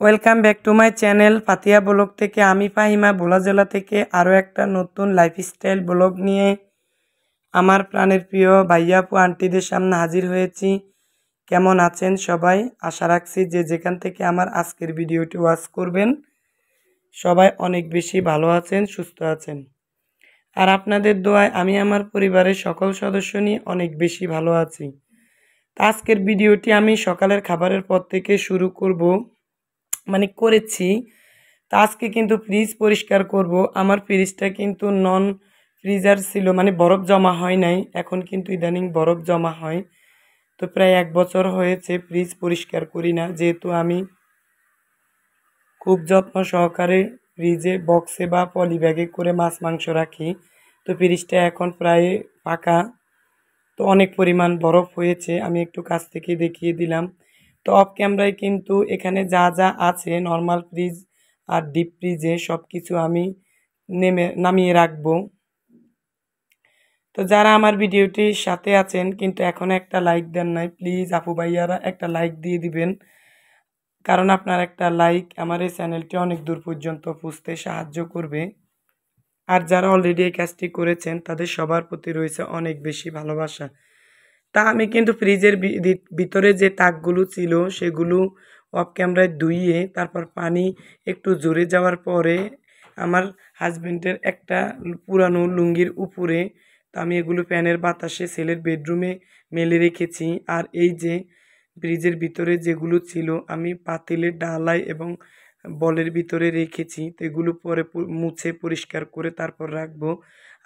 Welcome back to my channel Fatiha blog থেকে। আমি ফাহিমা ভোলা জেলা থেকে আরও একটা নতুন লাইফস্টাইল ব্লগ নিয়ে আমার প্রাণের প্রিয় ভাইয়া আপু আন্টিদের সামনে হাজির হয়েছি। কেমন আছেন সবাই? আশা রাখছি যে যেখান থেকে আমার আজকের ভিডিওটি ওয়াচ করবেন সবাই অনেক বেশি ভালো আছেন, সুস্থ আছেন। আর আপনাদের দোয়ায় আমি আমার পরিবারের সকল সদস্য নিয়ে অনেক বেশি ভালো আছি। আজকের ভিডিওটি আমি সকালের খাবারের পর থেকে শুরু করেছি। তা আজকে কিন্তু ফ্রিজ পরিষ্কার করব। আমার ফ্রিজটা কিন্তু নন ফ্রিজার ছিল, বরফ জমা হয় নাই, এখন কিন্তু ইদানিং বরফ জমা হয়। তো প্রায় 1 বছর হয়েছে ফ্রিজ পরিষ্কার করি না, যেহেতু আমি খুব যত্ন সহকারে ফ্রিজে বক্সে বা পলি ব্যাগে করে মাছ মাংস রাখি। তো ফ্রিজটা এখন প্রায় ফাঁকা, তো অনেক পরিমাণ বরফ হয়েছে। আমি একটু কাছ থেকে দেখিয়ে দিলাম। তো অফ ক্যামেরায় কিন্তু এখানে যা যা আছে নর্মাল ফ্রিজ আর ডিপ ফ্রিজে সব কিছু আমি নামিয়ে রাখবো। তো যারা আমার ভিডিওটির সাথে আছেন কিন্তু এখনও একটা লাইক দেন নাই, প্লিজ আপু ভাইয়ারা একটা লাইক দিয়ে দিবেন, কারণ আপনার একটা লাইক আমার এই চ্যানেলটি অনেক দূর পর্যন্ত পৌঁছতে সাহায্য করবে। আর যারা অলরেডি এই কাজটি করেছেন তাদের সবার প্রতি রয়েছে অনেক বেশি ভালোবাসা। তা আমি কিন্তু ফ্রিজের ভিতরে যে তাকগুলো ছিল সেগুলো অফ ক্যামেরায় ধুইয়ে তারপর পানি একটু জোরে যাওয়ার পরে আমার হাজবেন্ডের একটা পুরানো লুঙ্গির উপরে, তা আমি এগুলো ফ্যানের বাতাসে ছেলের বেডরুমে মেলে রেখেছি। আর এই যে ফ্রিজের ভিতরে যেগুলো ছিল আমি পাতিলের ডালায় এবং বলের ভিতরে রেখেছি, তো এগুলো পরে মুছে পরিষ্কার করে তারপর রাখবো।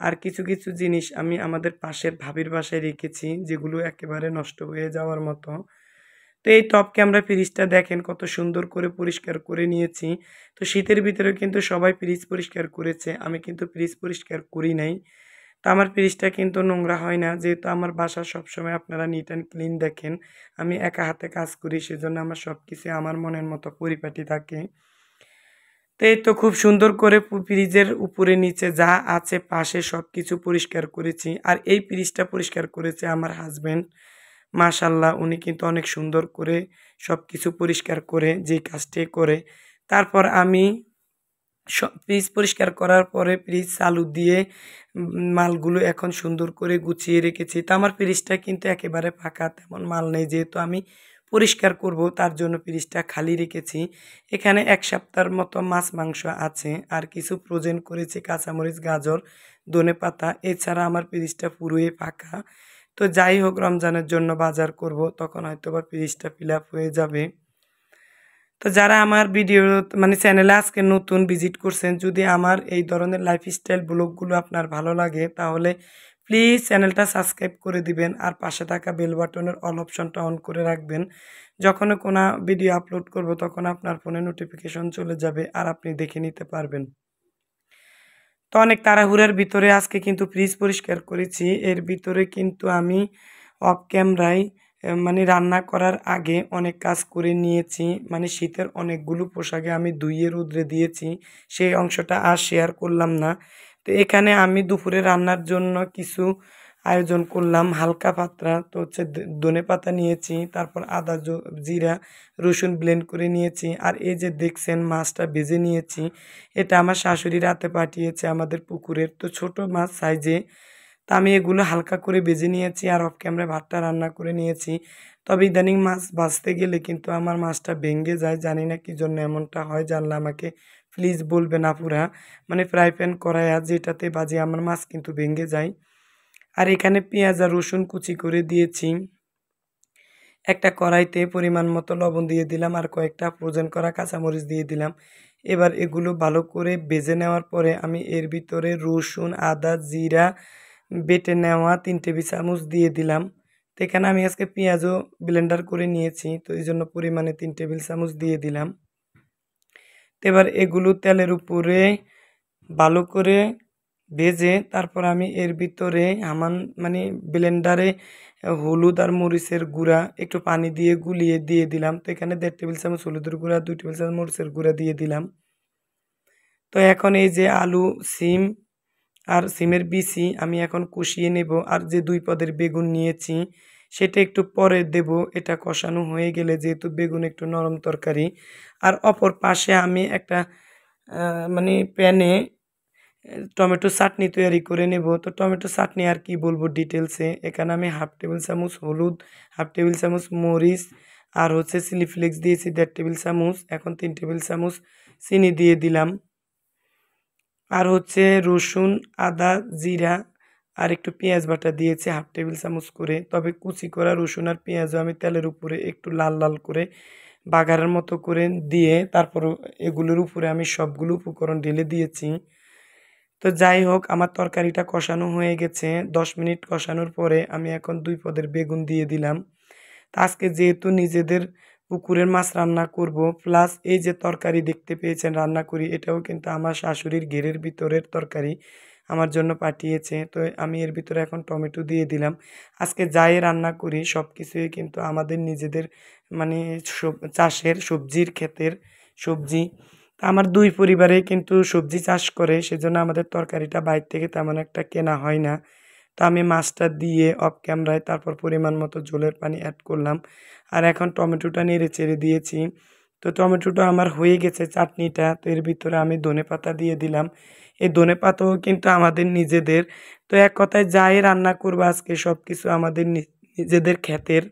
আর কিছু কিছু জিনিস আমি আমাদের পাশের ভাবির বাসায় রেখেছি, যেগুলো একেবারে নষ্ট হয়ে যাওয়ার মতো। তো এই টপ ক্যামেরা ফ্রিজটা দেখেন কত সুন্দর করে পরিষ্কার করে নিয়েছি। তো শীতের ভিতরে কিন্তু সবাই ফ্রিজ পরিষ্কার করেছে, আমি কিন্তু ফ্রিজ পরিষ্কার করি নাই। তো আমার ফ্রিজটা কিন্তু নোংরা হয় না, যেহেতু আমার বাসা সবসময় আপনারা নিট অ্যান্ড ক্লিন দেখেন। আমি একা হাতে কাজ করি, সেজন্য আমার সব কিছু আমার মনের মতো পরিপাটি থাকে। তো এই তো খুব সুন্দর করে ফ্রিজের উপরে নিচে যা আছে পাশে সব কিছু পরিষ্কার করেছি। আর এই ফ্রিজটা পরিষ্কার করেছে আমার হাজব্যান্ড, মাশাল্লাহ উনি কিন্তু অনেক সুন্দর করে সব কিছু পরিষ্কার করে যেই কাজটি করে। তারপর আমি ফ্রিজ পরিষ্কার করার পরে ফ্রিজ চালু দিয়ে মালগুলো এখন সুন্দর করে গুছিয়ে রেখেছি। তো আমার ফ্রিজটা কিন্তু একেবারে ফাঁকা, তেমন মাল নেই, যেহেতু আমি পরিষ্কার করব তার জন্য ফ্রিজটা খালি রেখেছি। এখানে 1 সপ্তাহের মতো মাছ মাংস আছে, আর কিছু ফ্রোজেন করেছি কাঁচামরিচ, গাজর, ধনেপাতা। এছাড়া আমার ফ্রিজটা পুরোই ফাঁকা। তো যাই হোক, রমজানের জন্য বাজার করব, তখন হয়তো বা ফ্রিজটা ফিল আপ হয়ে যাবে। তো যারা আমার ভিডিও চ্যানেলে আজকে নতুন ভিজিট করছেন, যদি আমার এই ধরনের লাইফস্টাইল ব্লগগুলো আপনার ভালো লাগে তাহলে প্লিজ চ্যানেলটা সাবস্ক্রাইব করে দিবেন, আর পাশে থাকা বেল বাটনের অল অপশনটা অন করে রাখবেন। যখন কোনো ভিডিও আপলোড করব তখন আপনার ফোনে নোটিফিকেশন চলে যাবে আর আপনি দেখে নিতে পারবেন। তো অনেক তাড়াহুড়ার ভিতরে আজকে কিন্তু ফ্রিজ পরিষ্কার করেছি। এর ভিতরে কিন্তু আমি অফ ক্যামেরায় রান্না করার আগে অনেক কাজ করে নিয়েছি। শীতের অনেকগুলো পোশাকে আমি ধুইয়ে রোদ্রে দিয়েছি, সেই অংশটা আর শেয়ার করলাম না। তো এখানে আমি দুপুরে রান্নার জন্য কিছু আয়োজন করলাম হালকা পাতলা। তো হচ্ছে ধনেপাতা নিয়েছি, তারপর আদা, জিরা, রসুন ব্লেন্ড করে নিয়েছি। আর এই যে দেখছেন মাছটা ভেজে নিয়েছি, এটা আমার শাশুড়ি রাতে পাঠিয়েছে আমাদের পুকুরের, তো ছোট মাছ সাইজে। তা আমি এগুলো হালকা করে ভেজে নিয়েছি আর অফ ক্যামেরায় ভাতটা রান্না করে নিয়েছি। তবে ইদানিং মাছ ভাজতে গেলে কিন্তু আমার মাছটা ভেঙে যায়, জানি না কী জন্য এমনটা হয়, জানলে আমাকে প্লিজ বলবেন আপুরা। ফ্রাই প্যান কড়াই আর যেটাতে বাজে আমার মাছ কিন্তু ভেঙে যায়। আর এখানে পেঁয়াজ আর রসুন কুচি করে দিয়েছি। একটা কড়াইতে পরিমাণ মতো লবণ দিয়ে দিলাম, আর কয়েকটা ফ্রোজেন করা কাঁচামরিচ দিয়ে দিলাম। এবার এগুলো ভালো করে ভেজে নেওয়ার পরে আমি এর ভিতরে রসুন, আদা, জিরা বেটে নেওয়া 3 টেবিল চামচ দিয়ে দিলাম। তো এখানে আমি আজকে পেঁয়াজও ব্লেন্ডার করে নিয়েছি, তো এই জন্য পরিমাণে 3 টেবিল চামচ দিয়ে দিলাম। তো এবার এগুলো তেলের উপরে ভালো করে ভেজে তারপর আমি এর ভিতরে আমার ব্লেন্ডারে হলুদ আর মরিচের গুঁড়া একটু পানি দিয়ে গুলিয়ে দিয়ে দিলাম। তো এখানে 1.5 টেবিল চামচ হলুদের গুঁড়া, 2 টেবিল চামচ মরিচের গুঁড়া দিয়ে দিলাম। তো এখন এই যে আলু, সিম আর সিমের বিচি আমি এখন কষিয়ে নেব। আর যে 2 পদের বেগুন নিয়েছি সেটা একটু পরে দেব। এটা কষানো হয়ে গেলে যেহেতু বেগুন একটু নরম তরকারি, আর অপর পাশে আমি একটা মানে প্যানে টমেটো চাটনি তৈরি করে নেব। তো টমেটো চাটনি আর কি বলবো ডিটেলসে, এখানে আমি 1/2 টেবিল চামচ হলুদ, 1/2 টেবিল চামচ মরিচ আর হচ্ছে চিলি ফ্লেক্স দিয়েছি 1.5 টেবিল চামচ। এখন 3 টেবিল চামচ চিনি দিয়ে দিলাম। আর হচ্ছে রসুন, আদা, জিরা আর একটু পেঁয়াজ বাটা দিয়েছি 1/2 টেবিল চামচ করে। তবে কুচি করা রসুন আর পেঁয়াজও আমি তেলের উপরে একটু লাল লাল করে বাগারের মতো করে দিয়ে তারপর এগুলোর উপরে আমি সবগুলো উপকরণ ঢেলে দিয়েছি। তো যাই হোক, আমার তরকারিটা কষানো হয়ে গেছে। 10 মিনিট কষানোর পরে আমি এখন 2 পদের বেগুন দিয়ে দিলাম। তা আজকে যেহেতু নিজেদের পুকুরের মাছ রান্না করব, প্লাস এই যে তরকারি দেখতে পেয়েছেন রান্না করি, এটাও কিন্তু আমার শাশুড়ির ঘেরের ভিতরের তরকারি আমার জন্য পাঠিয়েছে। তো আমি এর ভিতরে এখন টমেটো দিয়ে দিলাম। আজকে যাই রান্না করি সব কিছুই কিন্তু আমাদের নিজেদের মানে চাষের সবজির ক্ষেতের সবজি। তা আমার 2 পরিবারেই কিন্তু সবজি চাষ করে, সেজন্য আমাদের তরকারিটা বাইরে থেকে তেমন একটা কেনা হয় না। তো আমি মাছটা দিয়ে অফ ক্যামেরায় তারপর পরিমাণ মতো ঝোলের পানি অ্যাড করলাম। আর এখন টমেটোটা নেড়ে চেড়ে দিয়েছি। তো টমেটোটা আমার হয়ে গেছে চাটনিটা। তো এর ভিতরে আমি ধনেপাতা দিয়ে দিলাম। এই ধনেপাতাও কিন্তু আমাদের নিজেদের। তো এক কথায় যাই রান্না করবো আজকে সব কিছু আমাদের নিজেদের ক্ষেতের।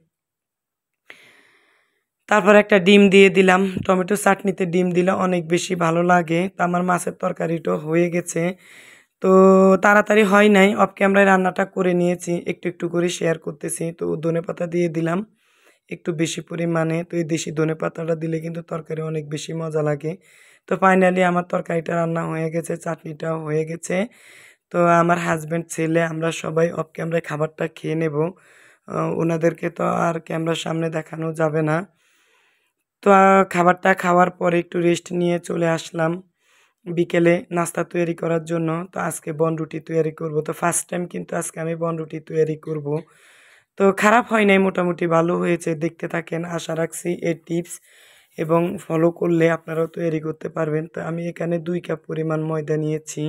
তারপর একটা ডিম দিয়ে দিলাম। টমেটো চাটনিতে ডিম দিলে অনেক বেশি ভালো লাগে। তো আমার মাছের তরকারিটাও হয়ে গেছে। তো তাড়াতাড়ি হয় নাই, অফ ক্যামেরায় রান্নাটা করে নিয়েছি, একটু একটু করে শেয়ার করতেছি। তো ধনেপাতা দিয়ে দিলাম একটু বেশি পরিমাণে। তো এই দেশি ধনেপাতাটা দিলে কিন্তু তরকারি অনেক বেশি মজা লাগে। তো ফাইনালি আমার তরকারিটা রান্না হয়ে গেছে, চাটনিটাও হয়ে গেছে। তো আমার হাজব্যান্ড, ছেলে আমরা সবাই অফ ক্যামেরায় খাবারটা খেয়ে নেব। ওনাদেরকে তো আর ক্যামেরার সামনে দেখানো যাবে না। তো খাবারটা খাওয়ার পরে একটু রেস্ট নিয়ে চলে আসলাম বিকেলে নাস্তা তৈরি করার জন্য। তো আজকে বনরুটি তৈরি করব। তো ফার্স্ট টাইম কিন্তু আজকে আমি বনরুটি তৈরি করব। তো খারাপ হয় নাই, মোটামুটি ভালো হয়েছে। দেখতে থাকেন, আশা রাখছি এই টিপস এবং ফলো করলে আপনারাও তৈরি করতে পারবেন। তো আমি এখানে 2 কাপ পরিমাণ ময়দা নিয়েছি।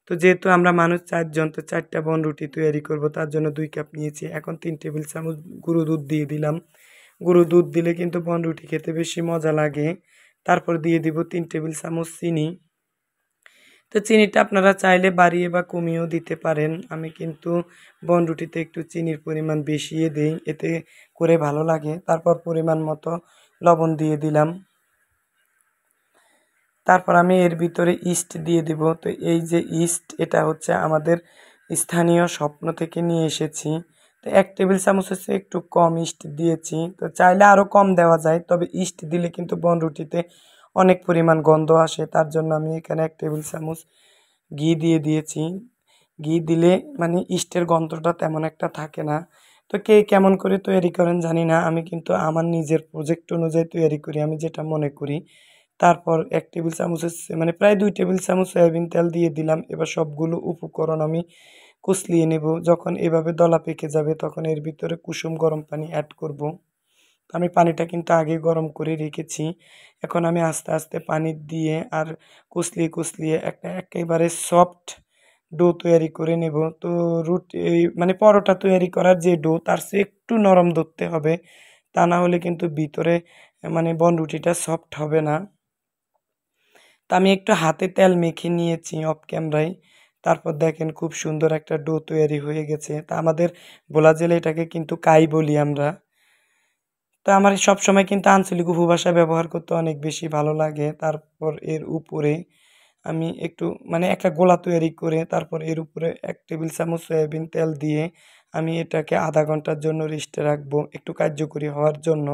তো যেহেতু আমরা মানুষ 4 জন, তো 4টা বনরুটি তৈরি করব, তার জন্য 2 কাপ নিয়েছি। এখন 3 টেবিল চামচ গুঁড়ো দুধ দিয়ে দিলাম। গুঁড়ো দুধ দিলে কিন্তু বনরুটি খেতে বেশি মজা লাগে। তারপর দিয়ে দিব 3 টেবিল চামচ চিনি। তো চিনিটা আপনারা চাইলে বাড়িয়ে বা কমিয়েও দিতে পারেন। আমি কিন্তু বনরুটিতে একটু চিনির পরিমাণ বেশিয়ে দেই, এতে করে ভালো লাগে। তারপর পরিমাণ মতো লবণ দিয়ে দিলাম। তারপর আমি এর ভিতরে ইস্ট দিয়ে দিব। তো এই যে ইস্ট, এটা হচ্ছে আমাদের স্থানীয় স্বপ্ন থেকে নিয়ে এসেছি। তো 1 টেবিল চামচ হচ্ছে একটু কম ইস্ট দিয়েছি। তো চাইলে আরও কম দেওয়া যায়, তবে ইস্ট দিলে কিন্তু বনরুটিতে অনেক পরিমাণ গন্ধ আসে। তার জন্য আমি এখানে 1 টেবিল চামচ ঘি দিয়ে দিয়েছি। ঘি দিলে মানে ইস্টের গন্ধটা তেমন একটা থাকে না। তো কে কেমন করে তৈরি করেন জানি না, আমি কিন্তু আমার নিজের প্রজেক্ট অনুযায়ী তৈরি করি, আমি যেটা মনে করি। তারপর 1 টেবিল চামচ হচ্ছে মানে প্রায় 2 টেবিল চামচ সয়াবিন তেল দিয়ে দিলাম। এবার সবগুলো উপকরণ আমি কষলিয়ে নেব। যখন এভাবে দলা পেকে যাবে তখন এর ভিতরে কুসুম গরম পানি অ্যাড করব। আমি পানিটা কিন্তু আগে গরম করে রেখেছি। এখন আমি আস্তে আস্তে পানি দিয়ে আর কষলিয়ে কষলিয়ে একটা একেবারে সফট ডো তৈরি করে নেব। তো রুটি মানে পরোটা তৈরি করার যে ডো, তার চেয়ে একটু নরম ধরতে হবে, তা না হলে কিন্তু ভিতরে মানে বনরুটিটা সফট হবে না। তা আমি একটু হাতে তেল মেখে নিয়েছি অফ ক্যামেরায়। তারপর দেখেন খুব সুন্দর একটা ডো তৈরি হয়ে গেছে। তা আমাদের ভোলা জেলায় এটাকে কিন্তু কাই বলি আমরা। তো আমার সবসময় কিন্তু আঞ্চলিক উপভাষা ব্যবহার করতে অনেক বেশি ভালো লাগে। তারপর এর উপরে আমি একটু মানে একটা গোলা তৈরি করে তারপর এর উপরে 1 টেবিল চামচ সয়াবিন তেল দিয়ে আমি এটাকে আধা ঘন্টার জন্য রেস্টে রাখবো, একটু কার্যকরী হওয়ার জন্য।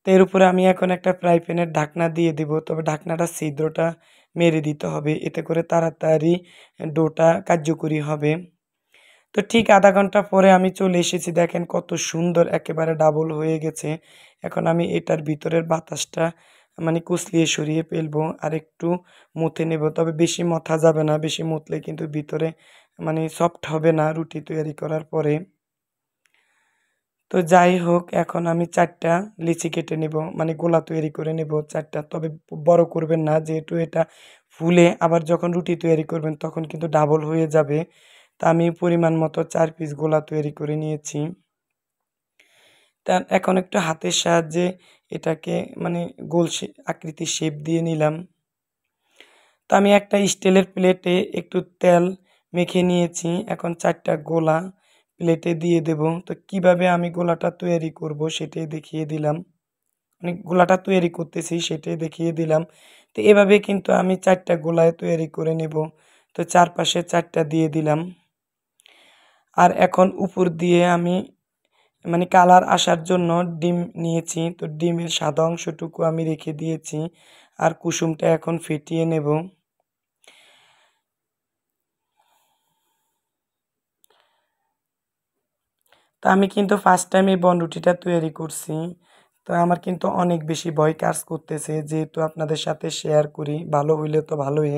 তো এর উপরে আমি এখন একটা ফ্রাই প্যানের ঢাকনা দিয়ে দিব, তবে ঢাকনাটা ছিদ্রটা মেরে দিতে হবে, এতে করে তাড়াতাড়ি ডোটা কার্যকরী হবে। তো ঠিক আধা ঘন্টা পরে আমি চলে এসেছি, দেখেন কত সুন্দর একেবারে ডাবল হয়ে গেছে। এখন আমি এটার ভিতরের বাতাসটা মানে কুচলিয়ে সরিয়ে ফেলবো আর একটু মুথে নেব। তবে বেশি মথা যাবে না, বেশি মুথলে কিন্তু ভিতরে মানে সফট হবে না রুটি তৈরি করার পরে। তো যাই হোক, এখন আমি 4টা লিচি কেটে নেব, মানে গোলা তৈরি করে নেব 4টা। তবে বড় করবেন না, যেহেতু এটা ফুলে আবার যখন রুটি তৈরি করবেন তখন কিন্তু ডাবল হয়ে যাবে। তা আমি পরিমাণ মতো 4 পিস গোলা তৈরি করে নিয়েছি। তা এখন একটু হাতের সাহায্যে এটাকে মানে গোল আকৃতির শেপ দিয়ে নিলাম। তো আমি একটা স্টিলের প্লেটে একটু তেল মেখে নিয়েছি। এখন 4টা গোলা প্লেটে দিয়ে দেব। তো কিভাবে আমি গোলাটা তৈরি করব সেটাই দেখিয়ে দিলাম। মানে গোলাটা তৈরি করতেছি সেটাই দেখিয়ে দিলাম। তো এভাবে কিন্তু আমি 4টা গোলায় তৈরি করে নেব। তো চারপাশে 4টা দিয়ে দিলাম। আর এখন উপর দিয়ে আমি মানে কালার আসার জন্য ডিম নিয়েছি। তো ডিমের সাদা অংশটুকু আমি রেখে দিয়েছি। আর কুসুমটা এখন ফেটিয়ে নেব। তো আমি কিন্তু ফার্স্ট টাইম এই বনরুটিটা তৈরি করছি। তো আমার কিন্তু অনেক বেশি ভয় কাজ করতেছে, যেহেতু আপনাদের সাথে শেয়ার করি। ভালো হইলে তো ভালোই,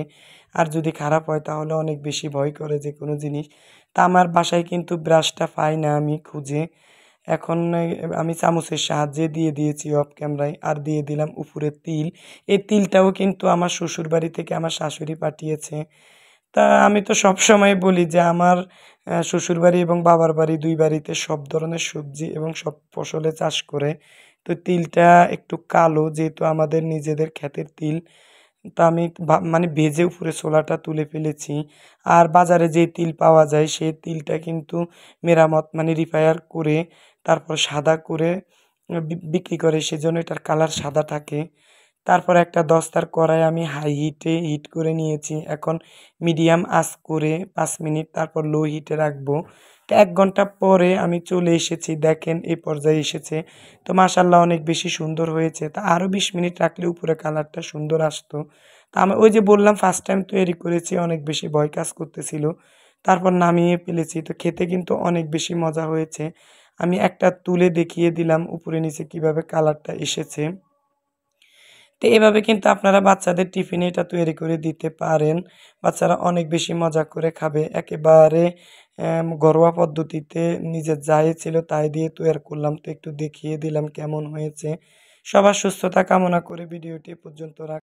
আর যদি খারাপ হয় তাহলে অনেক বেশি ভয় করে যে কোনো জিনিস। তা আমার বাসায় কিন্তু ব্রাশটা পাই না আমি খুঁজে। এখন আমি চামচের সাহায্যে দিয়ে দিয়েছি অফ ক্যামেরায়, আর দিয়ে দিলাম উপরে তিল। এই তিলটাও কিন্তু আমার শ্বশুরবাড়ি থেকে আমার শাশুড়ি পাঠিয়েছে। তা আমি তো সবসময় বলি যে আমার শ্বশুরবাড়ি এবং বাবার বাড়ি ২ বাড়িতে সব ধরনের সবজি এবং সব ফসলে চাষ করে। তো তিলটা একটু কালো, যেহেতু আমাদের নিজেদের ক্ষেতের তিল। তো আমি মানে ভেজে উপরে ছোলাটা তুলে ফেলেছি। আর বাজারে যে তিল পাওয়া যায় সেই তিলটা কিন্তু মেরামত মানে রিপায়ার করে তারপর সাদা করে বিক্রি করে, সেজন্য এটার কালার সাদা থাকে। তারপর একটা দস্তার কড়াই আমি হাই হিটে হিট করে নিয়েছি। এখন মিডিয়াম আঁচ করে ৫ মিনিট, তারপর লো হিটে রাখবো। তো ১ ঘন্টা পরে আমি চলে এসেছি, দেখেন এই পর্যায়ে এসেছে। তো মাশাআল্লাহ অনেক বেশি সুন্দর হয়েছে। তা আরও ২০ মিনিট রাখলে উপরে কালারটা সুন্দর আসতো। তা আমি ওই যে বললাম ফার্স্ট টাইম তৈরি করেছি, অনেক বেশি ভয় কাজ করতেছিল। তারপর নামিয়ে ফেলেছি। তো খেতে কিন্তু অনেক বেশি মজা হয়েছে। আমি একটা তুলে দেখিয়ে দিলাম উপরে নিচে কিভাবে কালারটা এসেছে। তো এভাবে কিন্তু আপনারা বাচ্চাদের টিফিনে এটা তৈরি করে দিতে পারেন। বাচ্চারা অনেক বেশি মজা করে খাবে। একেবারে ঘরোয়া পদ্ধতিতে নিজের যা ছিল তাই দিয়ে তৈয়ার করলাম। তো একটু দেখিয়ে দিলাম কেমন হয়েছে। সবার সুস্থতা কামনা করে ভিডিওটি এ পর্যন্ত